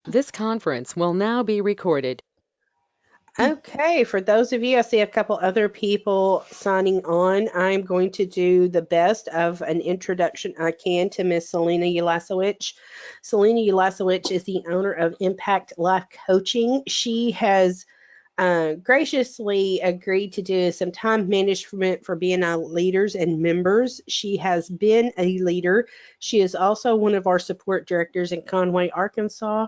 This conference will now be recorded. Okay, for those of you, I see a couple other people signing on. I'm going to do the best of an introduction I can to Miss Selena Ulasewich. Selena Ulasewich is the owner of Impact Life Coaching. She has graciously agreed to do some time management for BNI leaders and members. She has been a leader. She is also one of our support directors in Conway, Arkansas.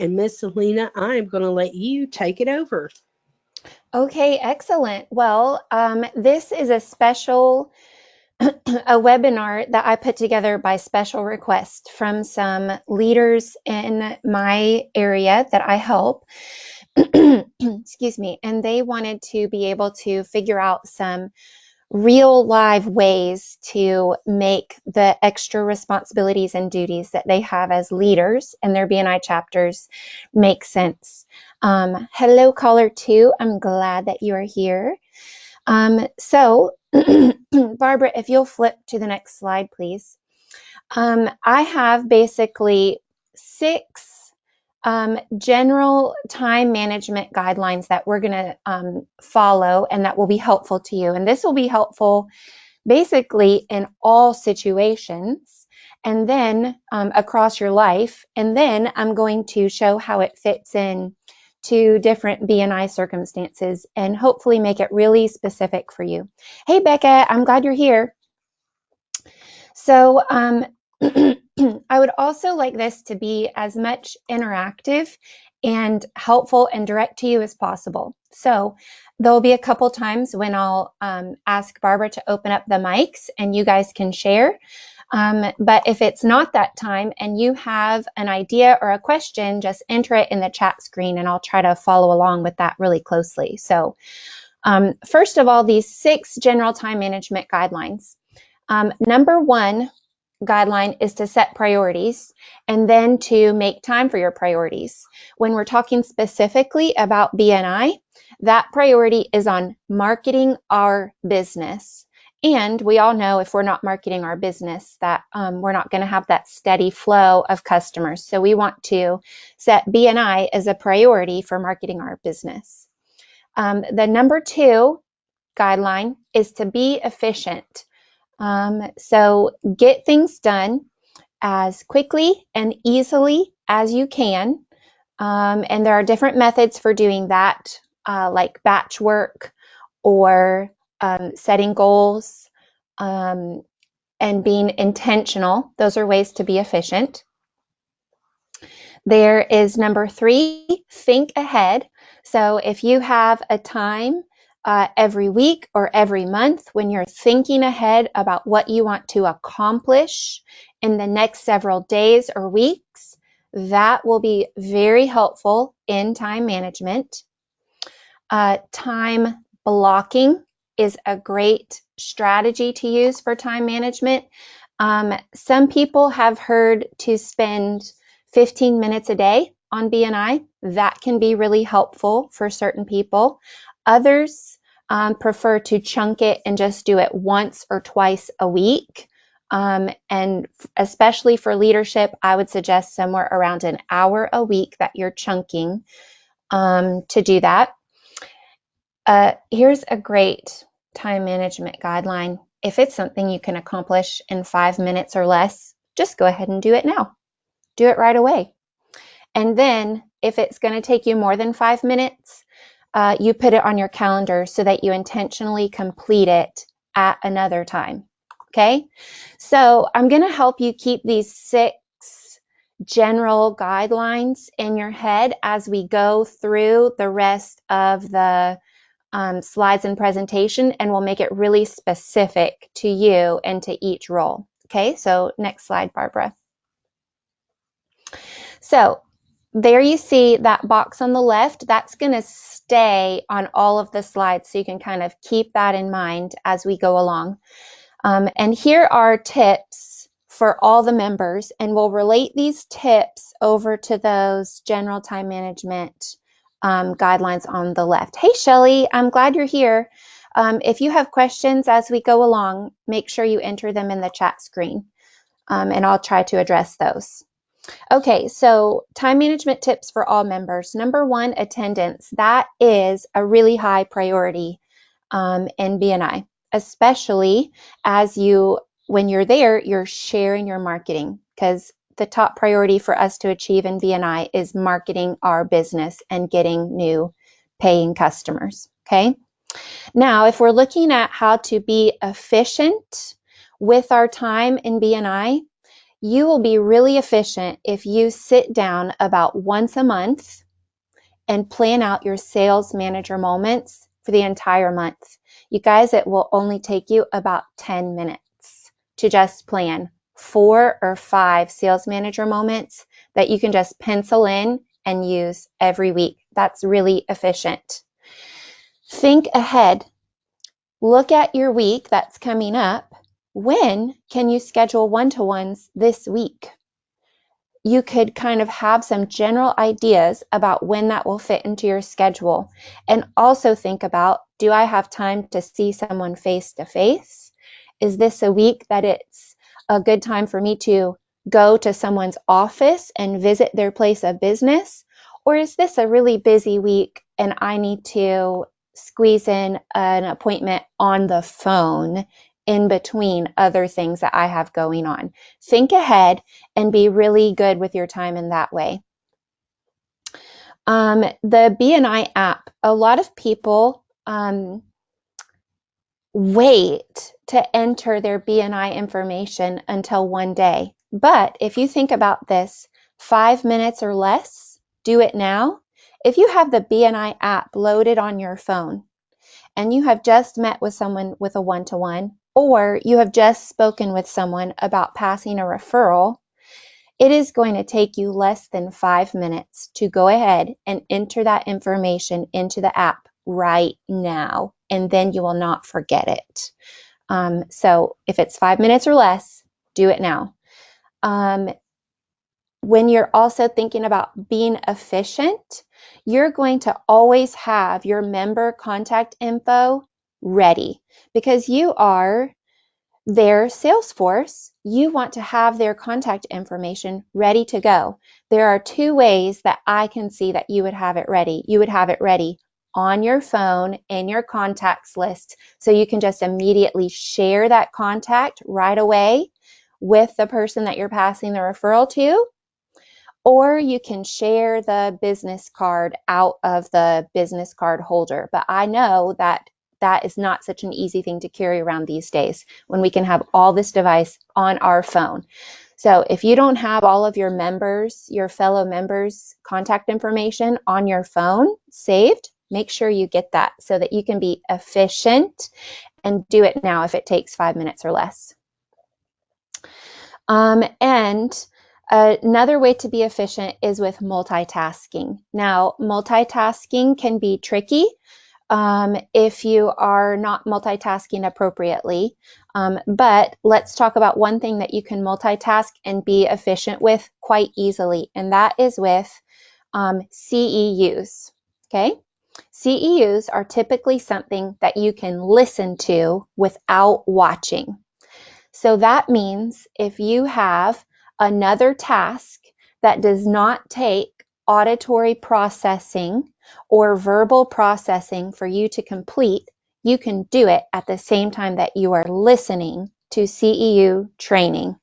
And Miss Selena, I am going to let you take it over. Okay, excellent. Well, this is a special a webinar that I put together by special request from some leaders in my area that I help. Excuse me. And they wanted to be able to figure out some real live ways to make the extra responsibilities and duties that they have as leaders in their BNI chapters make sense. Hello, caller 2. I'm glad that you are here. So, Barbara, if you'll flip to the next slide, please. I have basically 6 general time management guidelines that we're going to follow and that will be helpful to you. And this will be helpful basically in all situations and then across your life. And then I'm going to show how it fits in to different BNI circumstances and hopefully make it really specific for you. Hey, Becca, I'm glad you're here. So I would also like this to be as much interactive and helpful and direct to you as possible. So there'll be a couple times when I'll ask Barbara to open up the mics and you guys can share. But if it's not that time and you have an idea or a question, just enter it in the chat screen and I'll try to follow along with that really closely. So first of all, these 6 general time management guidelines. Number 1 guideline is to set priorities and then to make time for your priorities. When we're talking specifically about BNI, that priority is on marketing our business. And we all know if we're not marketing our business that we're not going to have that steady flow of customers. So we want to set BNI as a priority for marketing our business. The number 2 guideline is to be efficient. So get things done as quickly and easily as you can. And there are different methods for doing that, like batch work or setting goals and being intentional. Those are ways to be efficient. There is number 3, think ahead. So if you have a time every week or every month when you're thinking ahead about what you want to accomplish in the next several days or weeks, that will be very helpful in time management. Time blocking is a great strategy to use for time management. Some people have heard to spend 15 minutes a day on BNI. That can be really helpful for certain people. Others prefer to chunk it and just do it once or twice a week. And especially for leadership, I would suggest somewhere around an hour a week that you're chunking to do that. Here's a great time management guideline. If it's something you can accomplish in 5 minutes or less, just go ahead and do it now. Do it right away. And then if it's going to take you more than 5 minutes, you put it on your calendar so that you intentionally complete it at another time. Okay? So I'm going to help you keep these 6 general guidelines in your head as we go through the rest of the slides and presentation, and we'll make it really specific to you and to each role. Okay, so next slide, Barbara. So there you see that box on the left. That's going to stay on all of the slides, so you can kind of keep that in mind as we go along. And here are tips for all the members, and we'll relate these tips over to those general time management guidelines on the left. Hey, Shelly, I'm glad you're here. If you have questions as we go along, make sure you enter them in the chat screen, and I'll try to address those. Okay, so time management tips for all members. Number one, attendance. That is a really high priority in BNI, especially when you're there, you're sharing your marketing, because the top priority for us to achieve in BNI is marketing our business and getting new paying customers. Okay. Now, if we're looking at how to be efficient with our time in BNI, you will be really efficient if you sit down about once a month and plan out your sales manager moments for the entire month. You guys, it will only take you about 10 minutes to just plan 4 or 5 sales manager moments that you can just pencil in and use every week. That's really efficient. Think ahead. Look at your week that's coming up. When can you schedule one-to-ones this week? You could kind of have some general ideas about when that will fit into your schedule. And also think about, do I have time to see someone face to face? Is this a week that it's a good time for me to go to someone's office and visit their place of business? Or is this a really busy week and I need to squeeze in an appointment on the phone in between other things that I have going on? Think ahead and be really good with your time in that way. The BNI app, a lot of people wait to enter their BNI information until one day. But if you think about this, 5 minutes or less, do it now. If you have the BNI app loaded on your phone and you have just met with someone with a one-to-one, or you have just spoken with someone about passing a referral, it is going to take you less than 5 minutes to go ahead and enter that information into the app right now, and then you will not forget it. So if it's 5 minutes or less, do it now. When you're also thinking about being efficient, you're going to always have your member contact info ready, because you are their Salesforce. You want to have their contact information ready to go. There are 2 ways that I can see that you would have it ready. You would have it ready on your phone in your contacts list, so you can just immediately share that contact right away with the person that you're passing the referral to. Or you can share the business card out of the business card holder. But I know that that is not such an easy thing to carry around these days when we can have all this device on our phone. So if you don't have all of your members, your fellow members' contact information on your phone saved, make sure you get that so that you can be efficient and do it now if it takes 5 minutes or less. And another way to be efficient is with multitasking. Now, multitasking can be tricky if you are not multitasking appropriately. But let's talk about one thing that you can multitask and be efficient with quite easily, and that is with CEUs. Okay? CEUs are typically something that you can listen to without watching. So that means if you have another task that does not take auditory processing or verbal processing for you to complete, you can do it at the same time that you are listening to CEU training.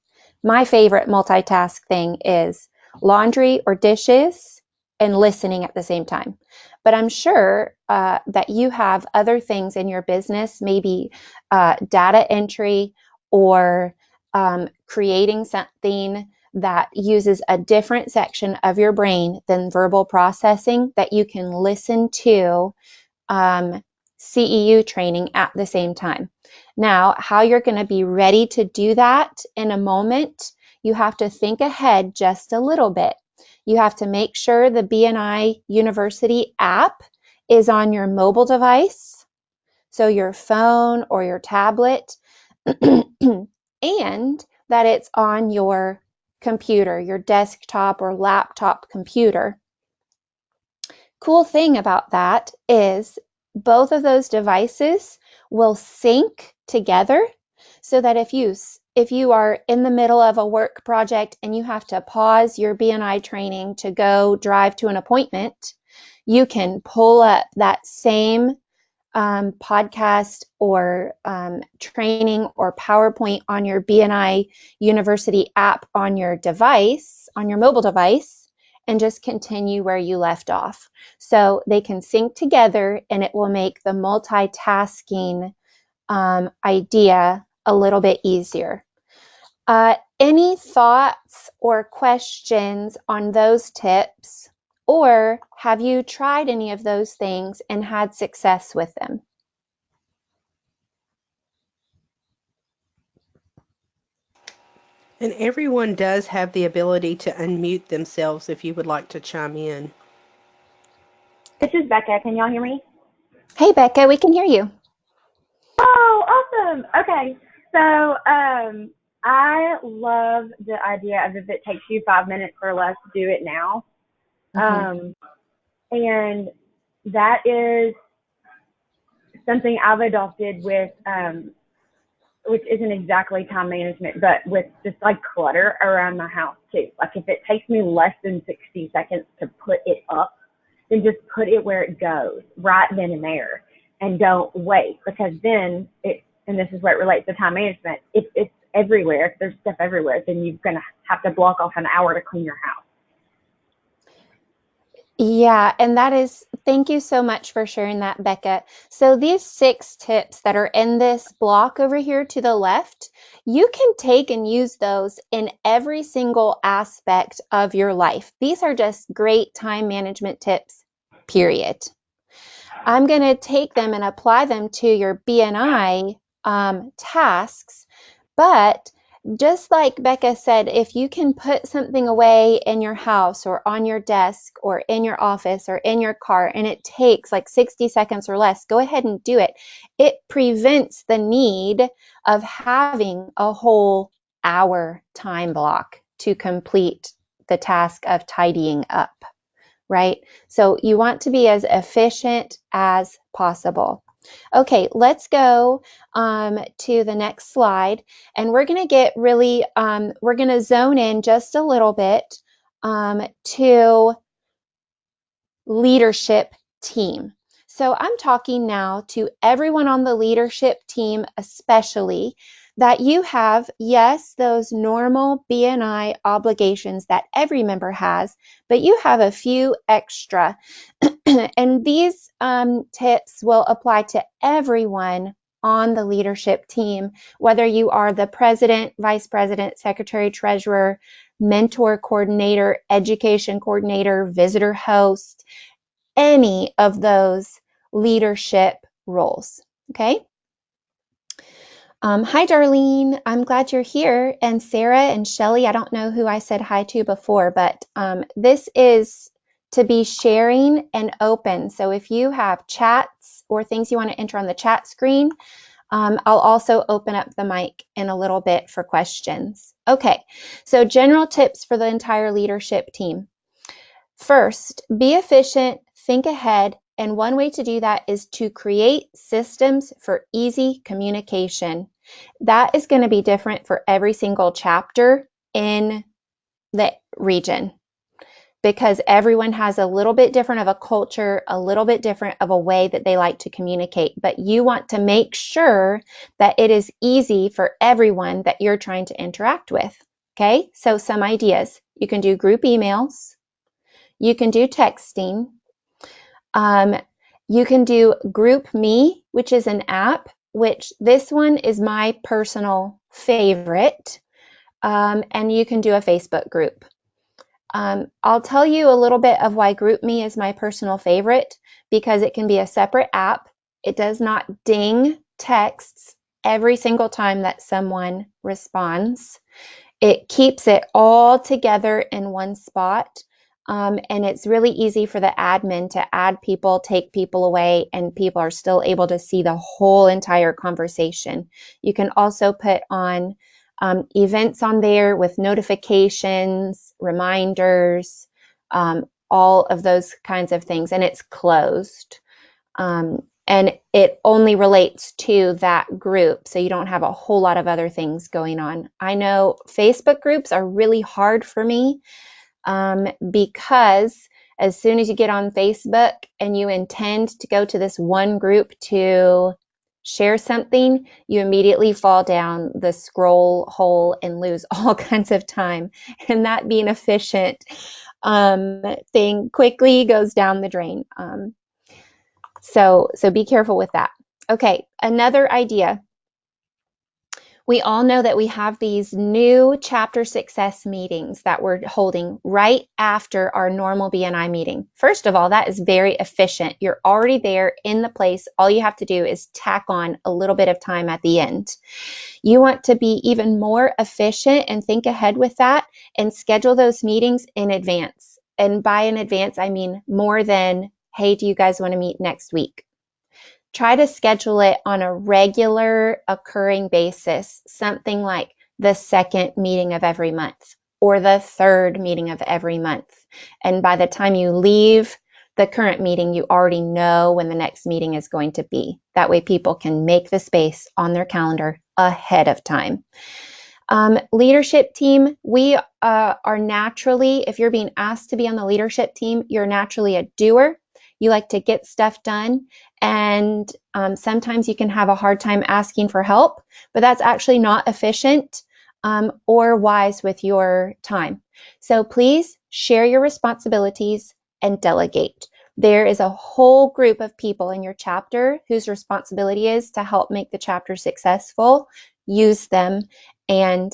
My favorite multitask thing is laundry or dishes and listening at the same time. But I'm sure that you have other things in your business, maybe data entry or creating something that uses a different section of your brain than verbal processing, that you can listen to CEU training at the same time. Now, how you're going to be ready to do that in a moment, you have to think ahead just a little bit. You have to make sure the BNI University app is on your mobile device, so your phone or your tablet, and that it's on your computer, your desktop or laptop computer. Cool thing about that is both of those devices will sync together, so that if if you are in the middle of a work project and you have to pause your BNI training to go drive to an appointment, you can pull up that same podcast or training or PowerPoint on your BNI University app on your device, on your mobile device, and just continue where you left off. So they can sync together, and it will make the multitasking idea a little bit easier. Any thoughts or questions on those tips? Or have you tried any of those things and had success with them? And everyone does have the ability to unmute themselves if you would like to chime in. This is Becca. Can y'all hear me? Hey, Becca, we can hear you. Oh, awesome. Okay. So I love the idea of if it takes you 5 minutes or less, do it now. And that is something I've adopted with, which isn't exactly time management, but with just like clutter around my house too. Like if it takes me less than 60 seconds to put it up, then just put it where it goes right then and there, and don't wait, because then and this is where it relates to time management, if it's everywhere, if there's stuff everywhere, then you're going to have to block off an hour to clean your house. Yeah, and thank you so much for sharing that, Becca. So these 6 tips that are in this block over here to the left, you can take and use those in every single aspect of your life. These are just great time management tips, period. I'm going to take them and apply them to your BNI tasks, but just like Becca said, if you can put something away in your house or on your desk or in your office or in your car and it takes like 60 seconds or less, go ahead and do it. It prevents the need of having a whole hour time block to complete the task of tidying up, right? So you want to be as efficient as possible. Okay, let's go to the next slide, and we're going to get really, we're going to zone in just a little bit to leadership team. So I'm talking now to everyone on the leadership team, especially that you have, yes, those normal BNI obligations that every member has, but you have a few extra. And these tips will apply to everyone on the leadership team, whether you are the president, vice president, secretary, treasurer, mentor coordinator, education coordinator, visitor host, any of those leadership roles. Okay. Hi, Darlene. I'm glad you're here. And Sarah and Shelly, I don't know who I said hi to before, but this is to be sharing and open. So if you have chats or things you want to enter on the chat screen, I'll also open up the mic in a little bit for questions. Okay, so general tips for the entire leadership team. First, be efficient, think ahead, and one way to do that is to create systems for easy communication. That is going to be different for every single chapter in the region, because everyone has a little bit different of a culture, a little bit different of a way that they like to communicate. But you want to make sure that it is easy for everyone that you're trying to interact with. Okay, so some ideas. You can do group emails. You can do texting. You can do Group Me, which is an app, which this one is my personal favorite. And you can do a Facebook group. I'll tell you a little bit of why GroupMe is my personal favorite, because it can be a separate app. It does not ding texts every single time that someone responds. It keeps it all together in one spot. And it's really easy for the admin to add people, take people away, and people are still able to see the whole entire conversation. You can also put on events on there with notifications, reminders, all of those kinds of things, and it's closed. And and it only relates to that group, so you don't have a whole lot of other things going on. I know Facebook groups are really hard for me because as soon as you get on Facebook and you intend to go to this one group to share something, you immediately fall down the scroll hole and lose all kinds of time. And that being efficient thing quickly goes down the drain. So be careful with that. Okay, another idea. We all know that we have these new chapter success meetings that we're holding right after our normal BNI meeting. First of all, that is very efficient. You're already there in the place. All you have to do is tack on a little bit of time at the end. You want to be even more efficient and think ahead with that and schedule those meetings in advance. And by in advance, I mean more than, hey, do you guys want to meet next week? Try to schedule it on a regular occurring basis, something like the second meeting of every month or the third meeting of every month. And by the time you leave the current meeting, you already know when the next meeting is going to be. That way people can make the space on their calendar ahead of time. Leadership team, we are naturally, if you're being asked to be on the leadership team, you're naturally a doer. You like to get stuff done, and sometimes you can have a hard time asking for help, but that's actually not efficient or wise with your time. So please share your responsibilities and delegate. There is a whole group of people in your chapter whose responsibility is to help make the chapter successful. Use them and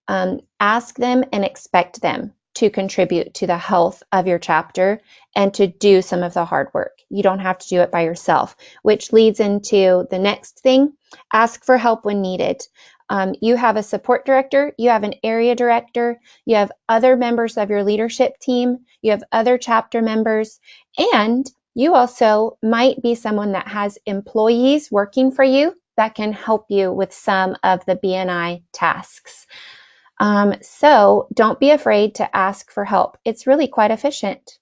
ask them and expect them to contribute to the health of your chapter and to do some of the hard work. You don't have to do it by yourself, which leads into the next thing. Ask for help when needed. You have a support director, you have an area director, you have other members of your leadership team, you have other chapter members, and you also might be someone that has employees working for you that can help you with some of the BNI tasks. So don't be afraid to ask for help. It's really quite efficient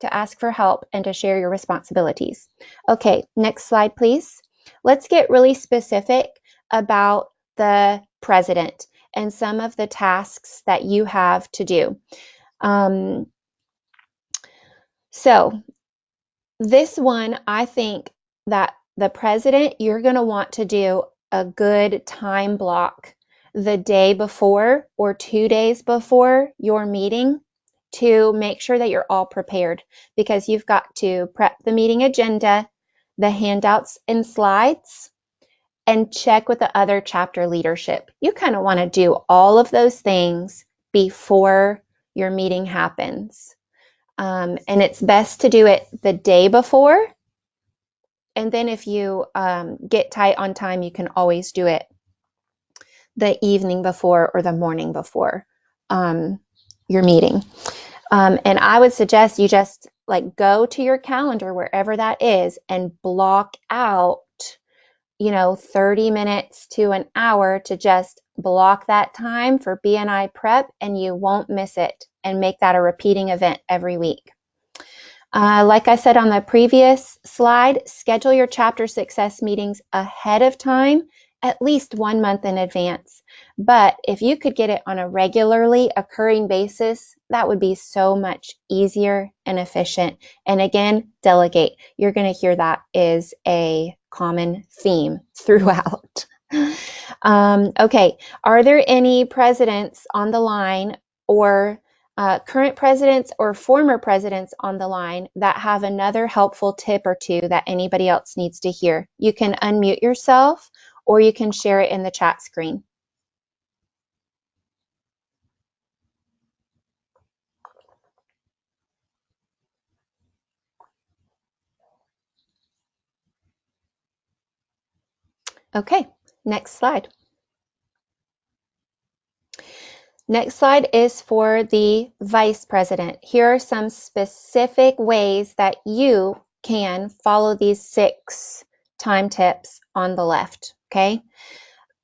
to ask for help and to share your responsibilities. Okay, next slide, please. Let's get really specific about the president and some of the tasks that you have to do. So this one, I think that the president, you're going to want to do a good time block the day before or 2 days before your meeting to make sure that you're all prepared, because you've got to prep the meeting agenda, the handouts and slides, and check with the other chapter leadership. You kind of want to do all of those things before your meeting happens. And it's best to do it the day before. And then if you get tight on time, you can always do it the evening before or the morning before your meeting. And I would suggest you just like go to your calendar, wherever that is, and block out, 30 minutes to an hour to just block that time for BNI prep, and you won't miss it, and make that a repeating event every week. Like I said on the previous slide, schedule your chapter success meetings ahead of time, at least 1 month in advance. But if you could get it on a regularly occurring basis, that would be so much easier and efficient. And again, delegate. You're going to hear that is a common theme throughout. Okay, are there any presidents on the line, or current presidents or former presidents on the line that have another helpful tip or two that anybody else needs to hear? You can unmute yourself, or you can share it in the chat screen. Okay, next slide. Next slide is for the vice president. Here are some specific ways that you can follow these 6 time tips on the left, okay?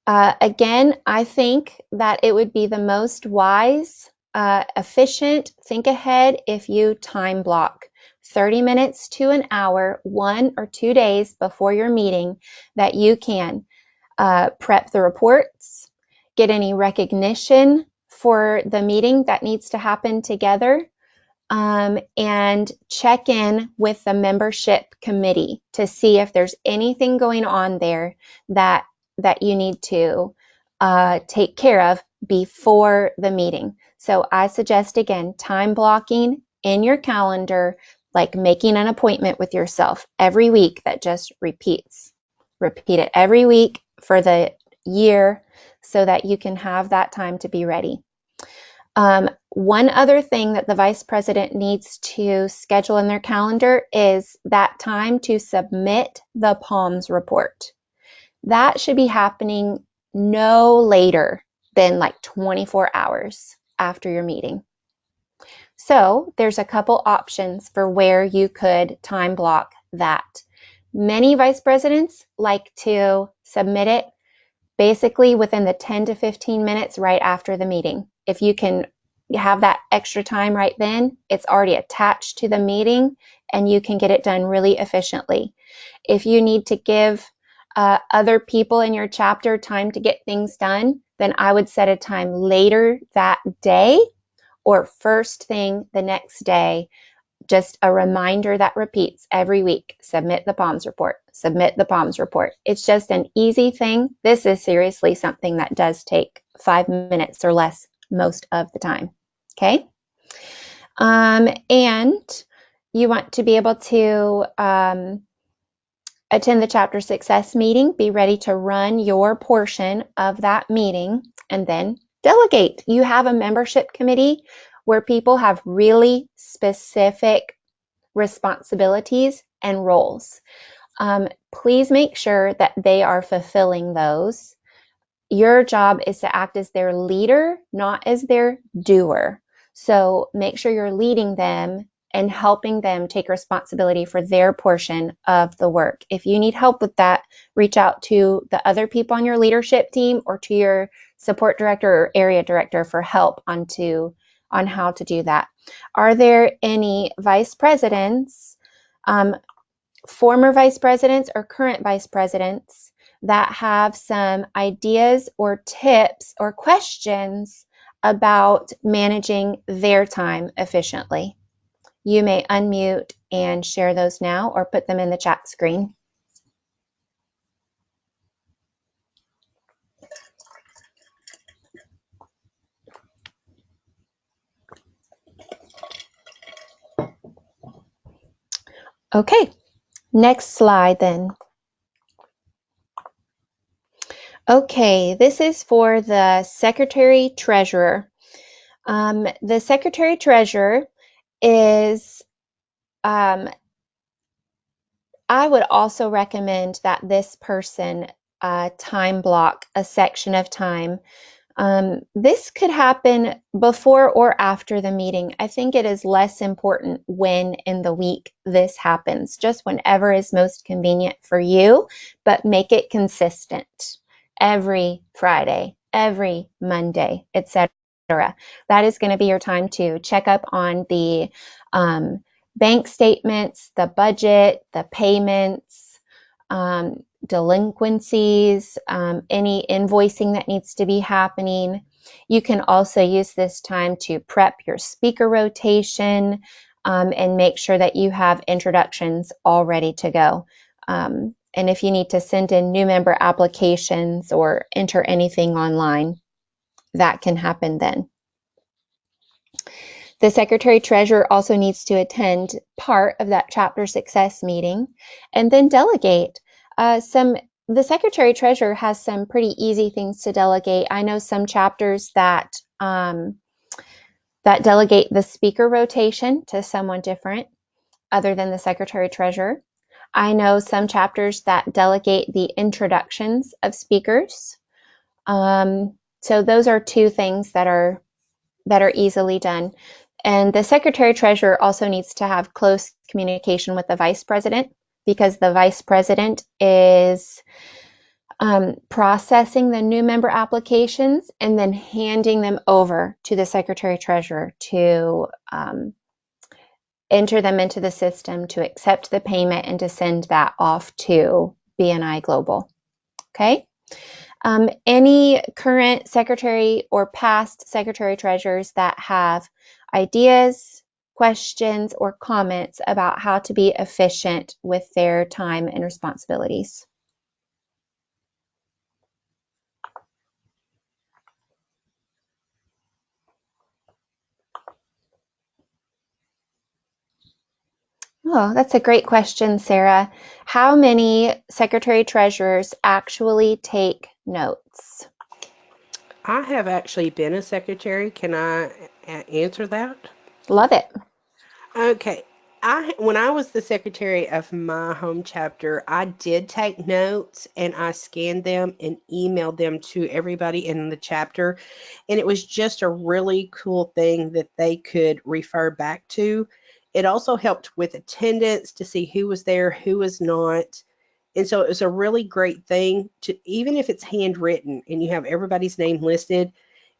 Again, I think that it would be the most wise, efficient, think ahead if you time block. 30 minutes to an hour, 1 or 2 days before your meeting, that you can prep the reports, get any recognition for the meeting that needs to happen together, and check in with the membership committee to see if there's anything going on there that you need to take care of before the meeting. So I suggest, again, time blocking in your calendar, like making an appointment with yourself every week that just repeats. Repeat it every week for the year so that you can have that time to be ready. One other thing that the vice president needs to schedule in their calendar is that time to submit the PALMS report. That should be happening no later than like 24 hours after your meeting. So there's a couple options for where you could time block that. Many vice presidents like to submit it basically within the 10 to 15 minutes right after the meeting. If you can have that extra time right then, it's already attached to the meeting and you can get it done really efficiently. If you need to give other people in your chapter time to get things done, then I would set a time later that day or first thing the next day. Just a reminder that repeats every week. Submit the PALMS report. Submit the PALMS report. It's just an easy thing. This is seriously something that does take 5 minutes or less most of the time. Okay? And you want to be able to attend the chapter success meeting, be ready to run your portion of that meeting, and then delegate. You have a membership committee where people have really specific responsibilities and roles. Please make sure that they are fulfilling those. Your job is to act as their leader, not as their doer. So make sure you're leading them and helping them take responsibility for their portion of the work. If you need help with that, reach out to the other people on your leadership team or to your support director or area director for help on how to do that. Are there any vice presidents, former vice presidents or current vice presidents that have some ideas or tips or questions about managing their time efficiently? You may unmute and share those now or put them in the chat screen. Okay, next slide then. Okay, this is for the Secretary Treasurer. The Secretary Treasurer is, I would also recommend that this person time block a section of time. This could happen before or after the meeting. I think it is less important when in the week this happens, just whenever is most convenient for you, but make it consistent. Every Friday, every Monday, etc. That is going to be your time to check up on the bank statements, the budget, the payments, delinquencies, any invoicing that needs to be happening. You can also use this time to prep your speaker rotation and make sure that you have introductions all ready to go. And if you need to send in new member applications or enter anything online, that can happen then. The Secretary Treasurer also needs to attend part of that chapter success meeting and then delegate. The Secretary Treasurer has some pretty easy things to delegate. I know some chapters that delegate the speaker rotation to someone different other than the Secretary Treasurer. I know some chapters that delegate the introductions of speakers. So those are two things that are easily done. And the Secretary Treasurer also needs to have close communication with the Vice President, because the Vice President is processing the new member applications and then handing them over to the Secretary Treasurer to enter them into the system, to accept the payment, and to send that off to BNI Global. Okay. Any current secretary or past secretary treasurers that have ideas, questions, or comments about how to be efficient with their time and responsibilities? Oh, that's a great question, Sarah. How many secretary treasurers actually take notes? I have actually been a secretary. Can I answer that? Love it. Okay. When I was the secretary of my home chapter, I did take notes and I scanned them and emailed them to everybody in the chapter. And it was just a really cool thing that they could refer back to. It also helped with attendance to see who was there, who was not. And so it was a really great thing to, even if it's handwritten and you have everybody's name listed,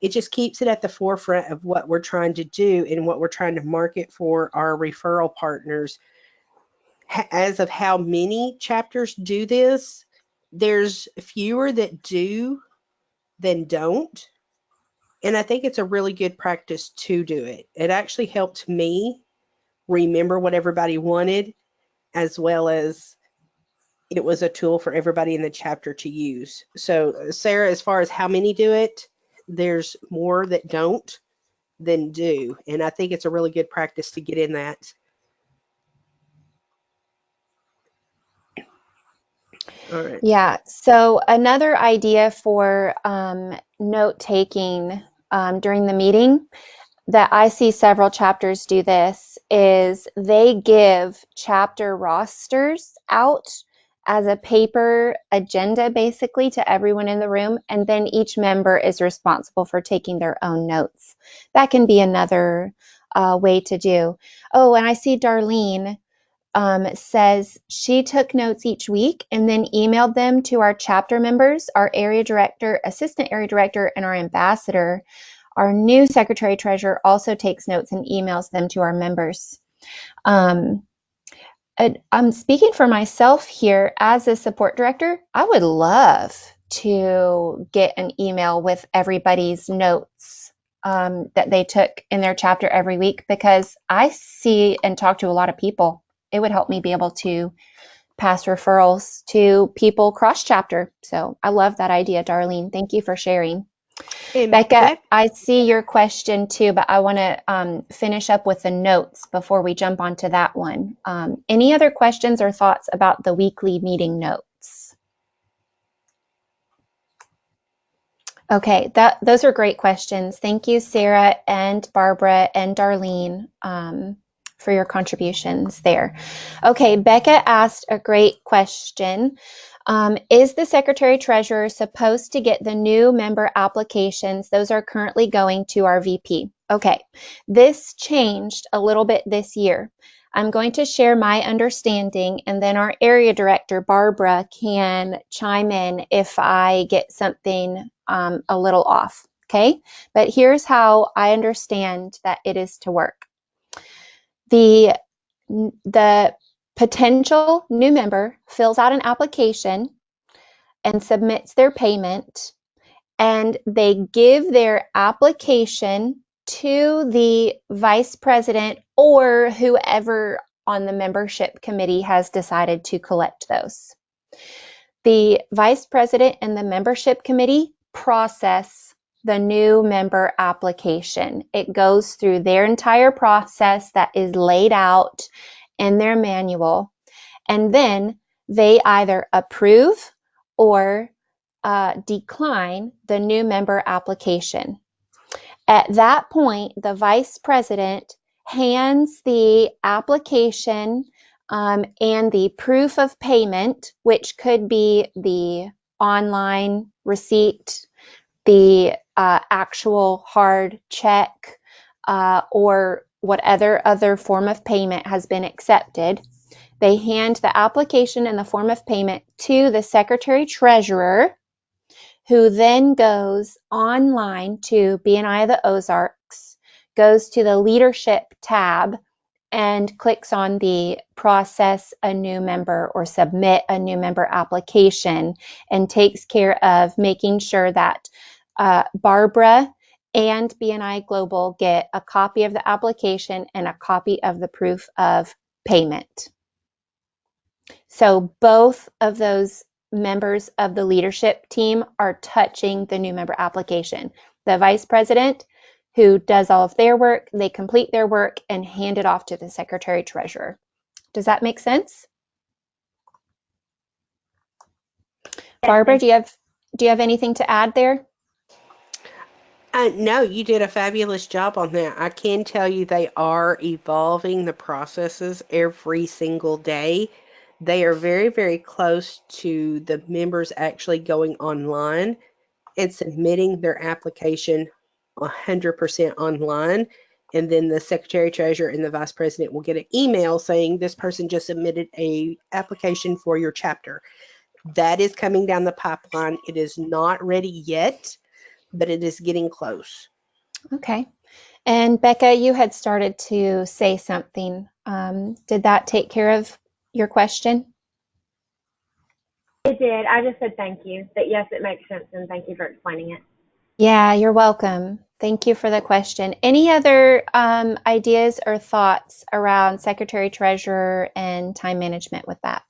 it just keeps it at the forefront of what we're trying to do and what we're trying to market for our referral partners. As of how many chapters do this, there's fewer that do than don't. And I think it's a really good practice to do it. It actually helped me remember what everybody wanted, as well as it was a tool for everybody in the chapter to use. So, Sarah, as far as how many do it, there's more that don't than do. And I think it's a really good practice to get in that. All right. Yeah, so another idea for note taking during the meeting that I see several chapters do this is they give chapter rosters out as a paper agenda basically to everyone in the room, and then each member is responsible for taking their own notes. That can be another way to do. Oh, and I see Darlene says she took notes each week and then emailed them to our chapter members, our area director, assistant area director, and our ambassador. Our new secretary treasurer also takes notes and emails them to our members. I'm speaking for myself here as a support director. I would love to get an email with everybody's notes that they took in their chapter every week, because I see and talk to a lot of people. It would help me be able to pass referrals to people cross chapter. So I love that idea, Darlene. Thank you for sharing. And Becca, Beck, I see your question too, but I want to finish up with the notes before we jump onto that one. Any other questions or thoughts about the weekly meeting notes? Okay, those are great questions. Thank you, Sarah and Barbara and Darlene, for your contributions there. Okay, Becca asked a great question. Is the Secretary Treasurer supposed to get the new member applications? Those are currently going to our VP. Okay, this changed a little bit this year. I'm going to share my understanding, and then our area director, Barbara, can chime in if I get something a little off. Okay, but here's how I understand that it is to work. The potential new member fills out an application and submits their payment, and they give their application to the vice president or whoever on the membership committee has decided to collect those. The vice president and the membership committee process the new member application. It goes through their entire process that is laid out in their manual, and then they either approve or decline the new member application. At that point, the vice president hands the application and the proof of payment, which could be the online receipt, the actual hard check, or whatever other form of payment has been accepted. They hand the application and the form of payment to the secretary treasurer, who then goes online to BNI of the Ozarks, goes to the leadership tab, and clicks on the process a new member or submit a new member application and takes care of making sure that Barbara and BNI Global get a copy of the application and a copy of the proof of payment. So both of those members of the leadership team are touching the new member application. The vice president, who does all of their work, they complete their work and hand it off to the secretary treasurer. Does that make sense? Barbara, do you have anything to add there? No, you did a fabulous job on that. I can tell you they are evolving the processes every single day. They are very, very close to the members actually going online and submitting their application 100% online. And then the secretary treasurer and the vice president will get an email saying this person just submitted a application for your chapter. That is coming down the pipeline. It is not ready yet, but it is getting close. Okay. And Becca, you had started to say something. Did that take care of your question? It did. I just said thank you. That yes, it makes sense, and thank you for explaining it. Yeah, you're welcome. Thank you for the question. Any other ideas or thoughts around secretary treasurer and time management with that?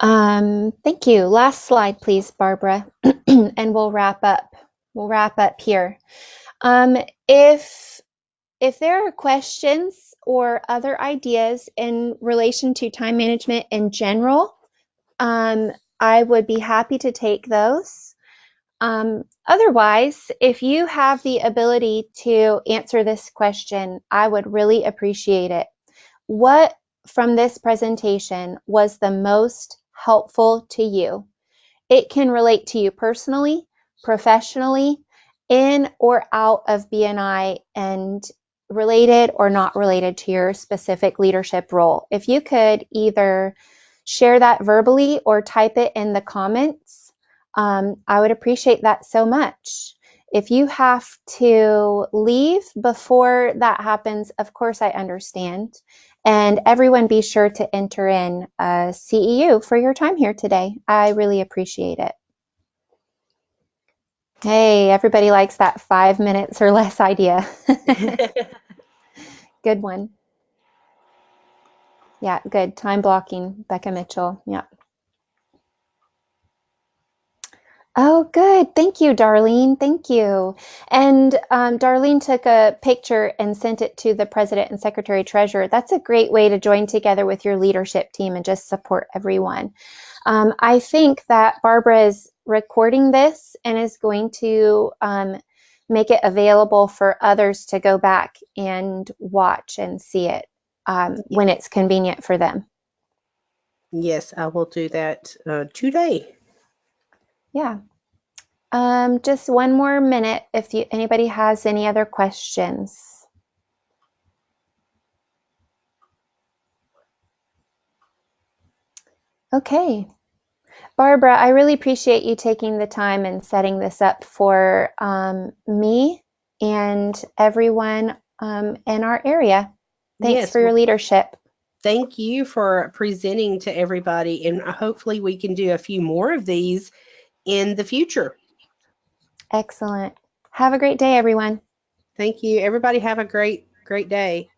Thank you. Last slide, please, Barbara, and we'll wrap up. We'll wrap up here. If there are questions or other ideas in relation to time management in general, I would be happy to take those. Otherwise, if you have the ability to answer this question, I would really appreciate it. What from this presentation was the most helpful to you? It can relate to you personally, professionally, in or out of BNI, and related or not related to your specific leadership role. If you could either share that verbally or type it in the comments, I would appreciate that so much. If you have to leave before that happens, of course I understand. And everyone be sure to enter in a CEU for your time here today. I really appreciate it. Hey, everybody likes that 5 minutes or less idea. Good one. Yeah, good. Time blocking, Becca Mitchell. Yeah. Oh, good. Thank you, Darlene. Thank you. And Darlene took a picture and sent it to the president and secretary treasurer. That's a great way to join together with your leadership team and just support everyone. I think that Barbara is recording this and is going to make it available for others to go back and watch and see it when it's convenient for them. Yes, I will do that today. Yeah. Just one more minute if anybody has any other questions. Okay. Barbara, I really appreciate you taking the time and setting this up for me and everyone in our area. Thanks Yes, for your leadership. thank you for presenting to everybody, and hopefully we can do a few more of these in the future. Excellent. Have a great day, everyone. Thank you. Everybody have a great day.